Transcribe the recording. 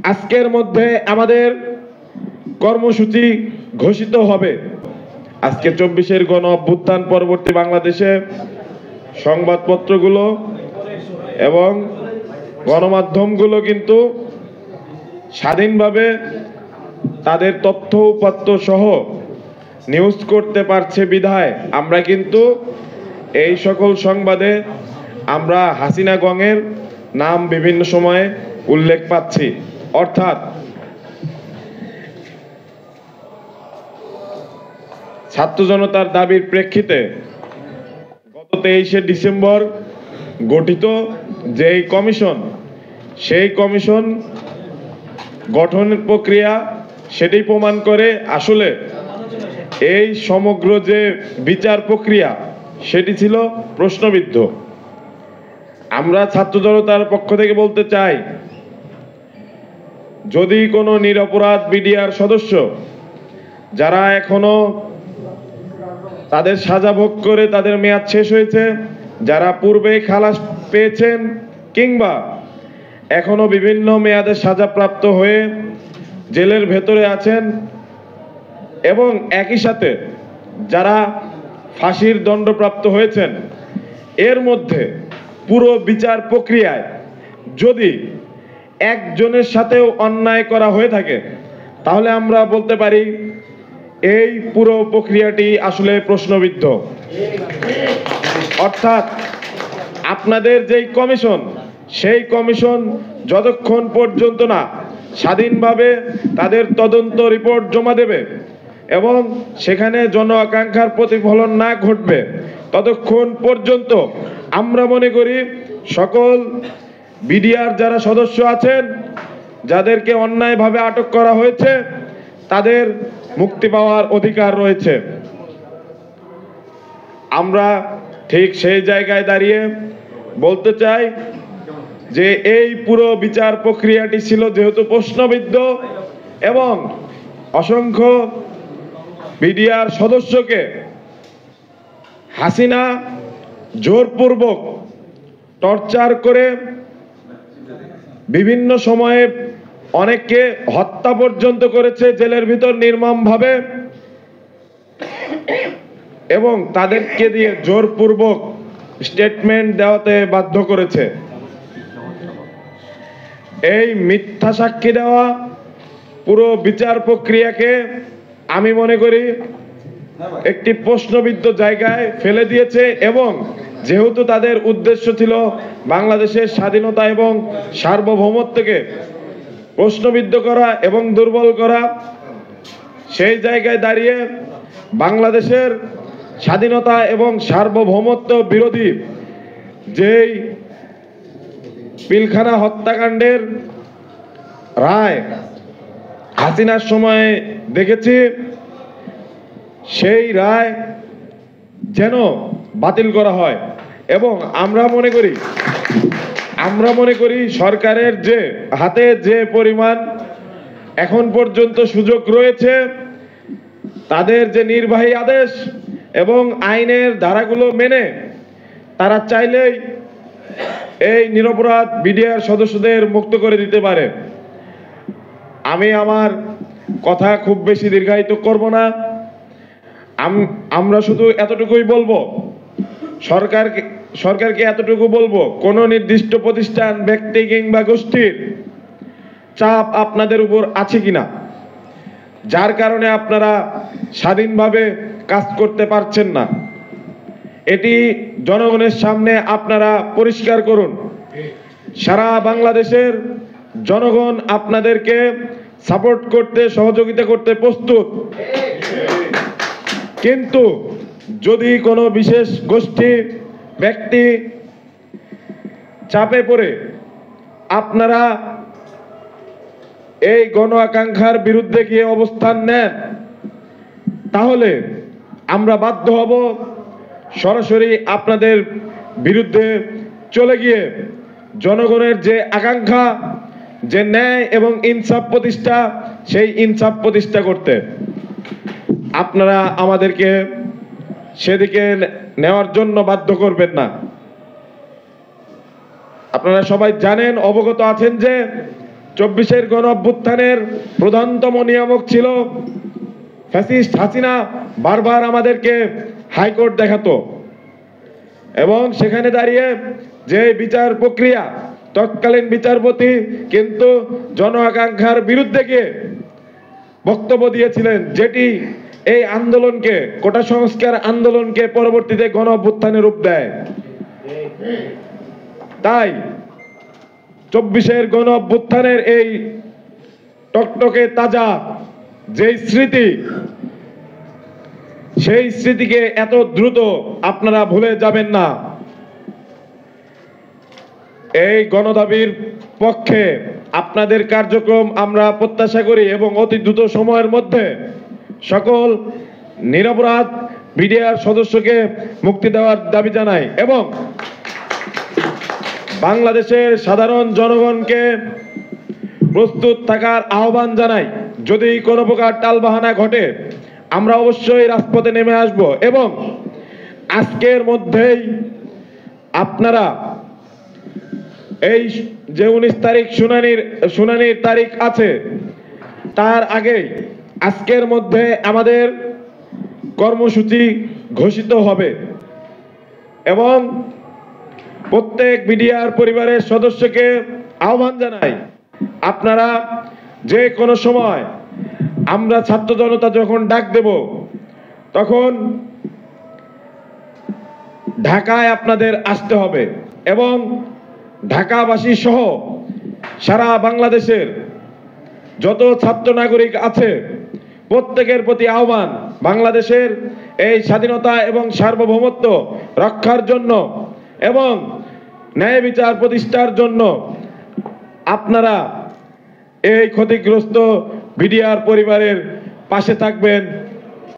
আজকের মধ্যে আমাদের কর্মসূচি ঘোষিত হবে। আজকে 24-এর গণ অভ্যুত্থান পরবর্তী বাংলাদেশে সংবাদপত্রগুলো এবং গণমাধ্যমগুলো কিন্তু স্বাধীনভাবে তাদের তথ্য উপাত্ত সহ নিউজ করতে পারছে বিধায় আমরা কিন্তু এই সকল সংবাদে আমরা হাসিনা গঙের নাম বিভিন্ন সময়ে উল্লেখ পাচ্ছি। অর্থাৎ ছাত্র জনতার দাবির প্রেক্ষিতে গত 23শে ডিসেম্বর গঠিত যেই কমিশন, সেই কমিশন গঠনের প্রক্রিয়া সেটি প্রমাণ করে আসলে এই সমগ্র যে বিচার প্রক্রিয়া সেটি ছিল প্রশ্নবিদ্ধ। আমরা ছাত্র জনতার পক্ষ থেকে বলতে চাই, যদি কোনো নিরপরাধ বিডিআর সদস্য যারা এখনো তাদের সাজা ভোগ করে তাদের মেয়াদ শেষ হয়েছে, যারা পূর্বে খালাস পেয়েছেন কিংবা এখনো বিভিন্ন মেয়াদে সাজাপ্রাপ্ত হয়ে জেলের ভেতরে আছেন এবং একই সাথে যারা ফাঁসির দণ্ডপ্রাপ্ত হয়েছেন, এর মধ্যে পুরো বিচার প্রক্রিয়ায় যদি একজনের সাথেও অন্যায় করা হয়ে থাকে তাহলে আমরা বলতে পারি এই পুরো প্রক্রিয়াটি আসলে প্রশ্নবিদ্ধ। অর্থাৎ আপনাদের যেই কমিশন, সেই কমিশন যতক্ষণ পর্যন্ত না স্বাধীনভাবে তাদের তদন্ত রিপোর্ট জমা দেবে এবং সেখানে জন আকাঙ্ক্ষার প্রতিফলন না ঘটবে, ততক্ষণ পর্যন্ত আমরা মনে করি সকল বিডিআর যারা সদস্য আছেন, যাদেরকে অন্যায়ভাবে আটক করা হয়েছে, তাদের মুক্তি পাওয়ার অধিকার রয়েছে। আমরা ঠিক সেই জায়গায় দাঁড়িয়ে বলতে চাই যে এই পুরো বিচার প্রক্রিয়াটি ছিল যেহেতু প্রশ্নবিদ্ধ এবং অসংখ্য বিডিআর সদস্যকে হাসিনা জোরপূর্বক টর্চার করে বিভিন্ন সময়ে অনেককে হত্যা পর্যন্ত করেছে জেলের ভিতর নির্মমভাবে এবং তাদেরকে দিয়ে জোরপূর্বক স্টেটমেন্ট দেওয়াতে বাধ্য করেছে। এই মিথ্যা সাক্ষী দেওয়া পুরো বিচার প্রক্রিয়াকে আমি মনে করি একটি প্রশ্নবিদ্ধ জায়গায় ফেলে দিয়েছে এবং যেহেতু তাদের উদ্দেশ্য ছিল বাংলাদেশের স্বাধীনতা এবং সার্বভৌমত্বকে প্রশ্নবিদ্ধ করা এবং দুর্বল করা, সেই জায়গায় দাঁড়িয়ে বাংলাদেশের স্বাধীনতা এবং সার্বভৌমত্ব বিরোধী যেই পিলখানা হত্যাকাণ্ডের রায় হাসিনার সময়ে দেখেছি, সেই রায় যেন বাতিল করা হয় এবং আমরা মনে করি সরকারের যে হাতে যে পরিমাণ এখন পর্যন্ত সুযোগ রয়েছে, তাদের যে নির্বাহী আদেশ এবং আইনের ধারাগুলো মেনে তারা চাইলেই এই নিরপরাধ বিডিআর সদস্যদের মুক্ত করে দিতে পারে। আমি আমার কথা খুব বেশি দীর্ঘায়িত করব না। আমরা শুধু এতটুকুই বলবো, সরকারকে এতটুকু বলবো, কোন নির্দিষ্ট প্রতিষ্ঠান, ব্যক্তি কিংবা গোষ্ঠীর চাপ আপনাদের উপর আছে কিনা, যার কারণে আপনারা স্বাধীনভাবে কাজ করতে পারছেন না, এটি জনগণের সামনে আপনারা পরিষ্কার করুন। সারা বাংলাদেশের জনগণ আপনাদেরকে সাপোর্ট করতে, সহযোগিতা করতে প্রস্তুত। কিন্তু যদি কোনো বিশেষ গোষ্ঠী, ব্যক্তি চাপে পড়ে আপনারা এই গণ আকাঙ্ক্ষার বিরুদ্ধে গিয়ে অবস্থান নেন, তাহলে আমরা বাধ্য হব সরাসরি আপনাদের বিরুদ্ধে চলে গিয়ে জনগণের যে আকাঙ্ক্ষা, যে ন্যায় এবং ইনসাফ প্রতিষ্ঠা, সেই ইনসাফ প্রতিষ্ঠা করতে। আপনারা আমাদেরকে সেদিকে নেওয়ার জন্য বাধ্য করবেন না। আপনারা সবাই জানেন, অবগত আছেন যে 24-এর গণ অভ্যুত্থানের প্রধানতম নিয়ামক ছিল ফ্যাসিস্ট হাসিনা বারবার আমাদেরকে হাইকোর্ট দেখাতো এবং সেখানে দাঁড়িয়ে যে বিচার প্রক্রিয়া তৎকালীন বিচারপতি কিন্তু জন আকাঙ্ক্ষার বিরুদ্ধে গিয়ে বক্তব্য দিয়েছিলেন, যেটি এই আন্দোলনকে, কোটা সংস্কার আন্দোলনকে পরবর্তীতে গণ অভ্যুত্থানের রূপ দেয়। তাই 24-এর গণ অভ্যুত্থানের এই টকটকে তাজা যে স্মৃতি, সেই স্মৃতিকে এত দ্রুত আপনারা ভুলে যাবেন না। এই গণদাবির পক্ষে আপনাদের কার্যক্রম আমরা প্রত্যাশা করি এবং অতি দ্রুত সময়ের মধ্যে সকল নিরপরাধ বিডিআর সদস্যকে মুক্তি দেওয়ার দাবি জানাই এবং বাংলাদেশের সাধারণ জনগণকে প্রস্তুত থাকার আহ্বান জানাই। যদি কোনো প্রকার টালবাহানা ঘটে আমরা অবশ্যই রাজপথে নেমে আসব এবং আজকের মধ্যেই আপনারা এই যে 19 তারিখ শুনানির তারিখ আছে, তার আগেই আজকের মধ্যে আমাদের কর্মসূচি ঘোষিত হবে এবং প্রত্যেক বিডিআর পরিবারের সদস্যকে আহ্বান জানাই, আপনারা যে কোনো সময় আমরা ছাত্র জনতা যখন ডাক দেব তখন ঢাকায় আপনাদের আসতে হবে এবং ঢাকাবাসী সহ সারা বাংলাদেশের যত ছাত্র নাগরিক আছে প্রত্যেকের প্রতি আহ্বান, বাংলাদেশের এই স্বাধীনতা এবং সার্বভৌমত্ব রক্ষার জন্য এবং ন্যায় বিচার প্রতিষ্ঠার জন্য আপনারা এই ক্ষতিগ্রস্ত বিডিআর পরিবারের পাশে থাকবেন।